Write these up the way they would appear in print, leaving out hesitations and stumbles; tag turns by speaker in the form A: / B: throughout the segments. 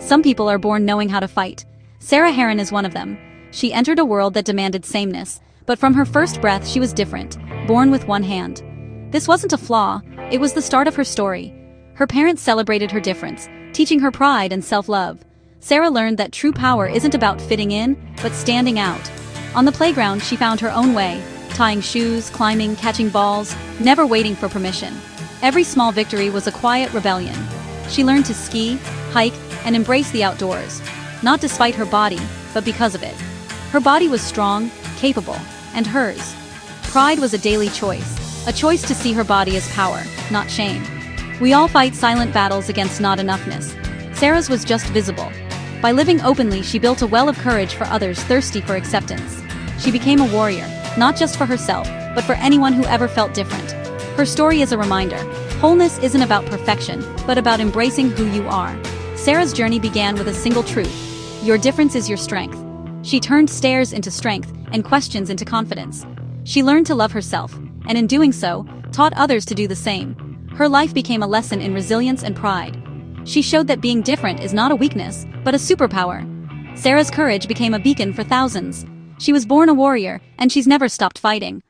A: Some people are born knowing how to fight. Sarah Herron is one of them. She entered a world that demanded sameness, but from her first breath she was different, born with one hand. This wasn't a flaw, it was the start of her story. Her parents celebrated her difference, teaching her pride and self-love. Sarah learned that true power isn't about fitting in, but standing out. On the playground she found her own way, tying shoes, climbing, catching balls, never waiting for permission. Every small victory was a quiet rebellion. She learned to ski, hike, and embrace the outdoors, not despite her body, but because of it. Her body was strong, capable, and hers. Pride was a daily choice, a choice to see her body as power, not shame. We all fight silent battles against not enoughness. Sarah's was just visible. By living openly, she built a well of courage for others thirsty for acceptance. She became a warrior, not just for herself, but for anyone who ever felt different. Her story is a reminder. Wholeness isn't about perfection, but about embracing who you are. Sarah's journey began with a single truth: your difference is your strength. She turned stares into strength and questions into confidence. She learned to love herself, and in doing so, taught others to do the same. Her life became a lesson in resilience and pride. She showed that being different is not a weakness, but a superpower. Sarah's courage became a beacon for thousands. She was born a warrior, and she's never stopped fighting.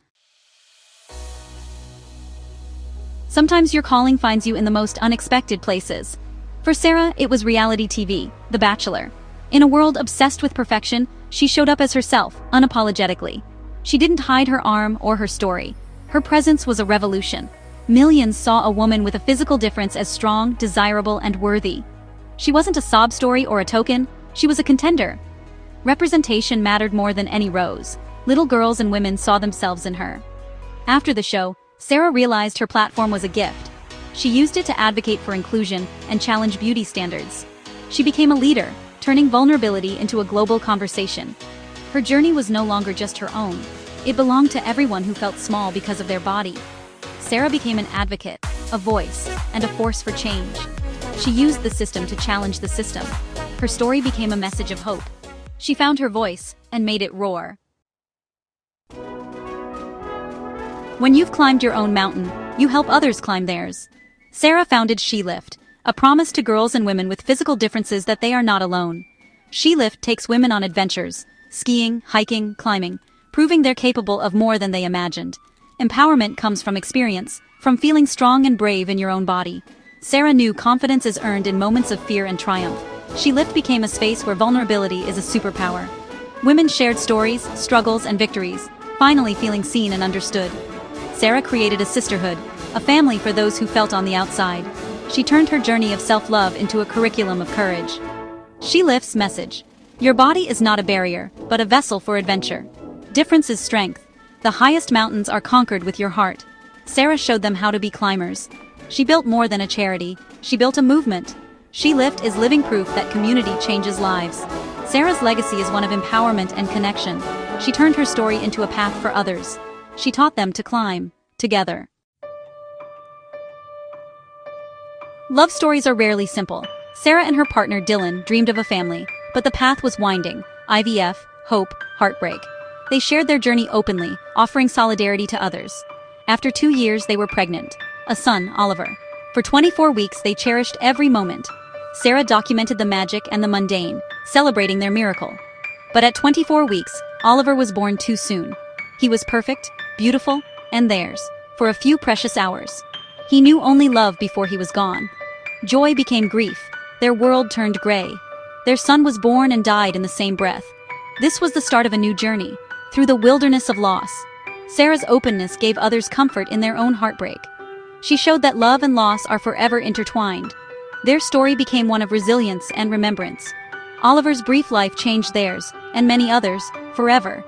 A: Sometimes your calling finds you in the most unexpected places. For Sarah, it was reality TV, The Bachelor. In a world obsessed with perfection, she showed up as herself, unapologetically. She didn't hide her arm or her story. Her presence was a revolution. Millions saw a woman with a physical difference as strong, desirable, and worthy. She wasn't a sob story or a token, she was a contender. Representation mattered more than any rose. Little girls and women saw themselves in her. After the show, Sarah realized her platform was a gift. She used it to advocate for inclusion and challenge beauty standards. She became a leader, turning vulnerability into a global conversation. Her journey was no longer just her own. It belonged to everyone who felt small because of their body. Sarah became an advocate, a voice, and a force for change. She used the system to challenge the system. Her story became a message of hope. She found her voice and made it roar. When you've climbed your own mountain, you help others climb theirs. Sarah founded SheLift, a promise to girls and women with physical differences that they are not alone. SheLift takes women on adventures, skiing, hiking, climbing, proving they're capable of more than they imagined. Empowerment comes from experience, from feeling strong and brave in your own body. Sarah knew confidence is earned in moments of fear and triumph. SheLift became a space where vulnerability is a superpower. Women shared stories, struggles, and victories, finally feeling seen and understood. Sarah created a sisterhood, a family for those who felt on the outside. She turned her journey of self-love into a curriculum of courage. SheLift's message: your body is not a barrier, but a vessel for adventure. Difference is strength. The highest mountains are conquered with your heart. Sarah showed them how to be climbers. She built more than a charity, she built a movement. SheLift is living proof that community changes lives. Sarah's legacy is one of empowerment and connection. She turned her story into a path for others. She taught them to climb, together. Love stories are rarely simple. Sarah and her partner Dylan dreamed of a family, but the path was winding: IVF, hope, heartbreak. They shared their journey openly, offering solidarity to others. After 2 years, they were pregnant. A son, Oliver. For 24 weeks, they cherished every moment. Sarah documented the magic and the mundane, celebrating their miracle. But at 24 weeks, Oliver was born too soon. He was perfect, beautiful, and theirs, for a few precious hours. He knew only love before he was gone. Joy became grief. Their world turned gray. Their son was born and died in the same breath. This was the start of a new journey, through the wilderness of loss. Sarah's openness gave others comfort in their own heartbreak. She showed that love and loss are forever intertwined. Their story became one of resilience and remembrance. Oliver's brief life changed theirs, and many others, forever.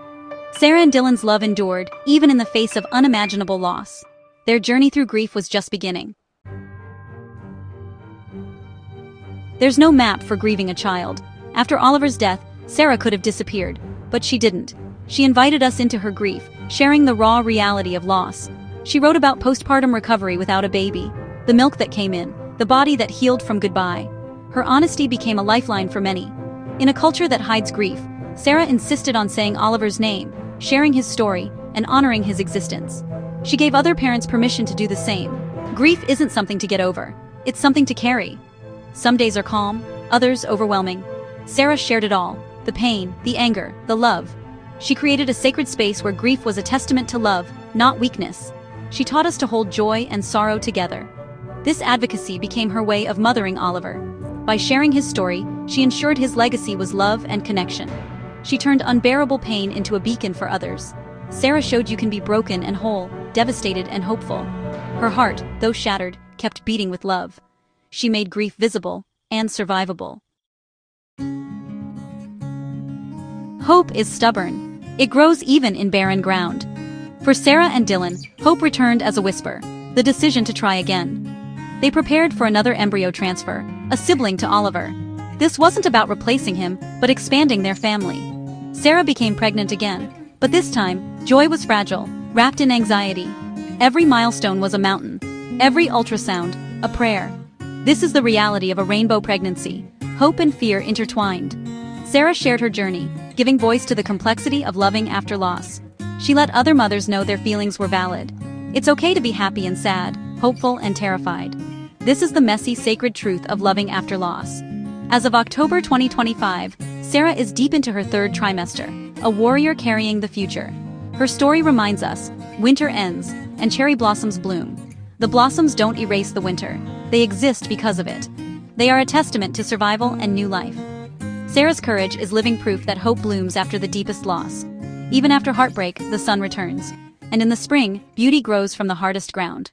A: Sarah and Dylan's love endured, even in the face of unimaginable loss. Their journey through grief was just beginning. There's no map for grieving a child. After Oliver's death, Sarah could have disappeared, but she didn't. She invited us into her grief, sharing the raw reality of loss. She wrote about postpartum recovery without a baby, the milk that came in, the body that healed from goodbye. Her honesty became a lifeline for many. In a culture that hides grief, Sarah insisted on saying Oliver's name, sharing his story, and honoring his existence. She gave other parents permission to do the same. Grief isn't something to get over. It's something to carry. Some days are calm, others overwhelming. Sarah shared it all: the pain, the anger, the love. She created a sacred space where grief was a testament to love, not weakness. She taught us to hold joy and sorrow together. This advocacy became her way of mothering Oliver. By sharing his story, she ensured his legacy was love and connection. She turned unbearable pain into a beacon for others. Sarah showed you can be broken and whole, devastated and hopeful. Her heart, though shattered, kept beating with love. She made grief visible and survivable. Hope is stubborn. It grows even in barren ground. For Sarah and Dylan, hope returned as a whisper, the decision to try again. They prepared for another embryo transfer, a sibling to Oliver. This wasn't about replacing him, but expanding their family. Sarah became pregnant again, but this time, joy was fragile, wrapped in anxiety. Every milestone was a mountain. Every ultrasound, a prayer. This is the reality of a rainbow pregnancy, hope and fear intertwined. Sarah shared her journey, giving voice to the complexity of loving after loss. She let other mothers know their feelings were valid. It's okay to be happy and sad, hopeful and terrified. This is the messy, sacred truth of loving after loss. As of October 2025, Sarah is deep into her third trimester, a warrior carrying the future. Her story reminds us, winter ends, and cherry blossoms bloom. The blossoms don't erase the winter, they exist because of it. They are a testament to survival and new life. Sarah's courage is living proof that hope blooms after the deepest loss. Even after heartbreak, the sun returns. And in the spring, beauty grows from the hardest ground.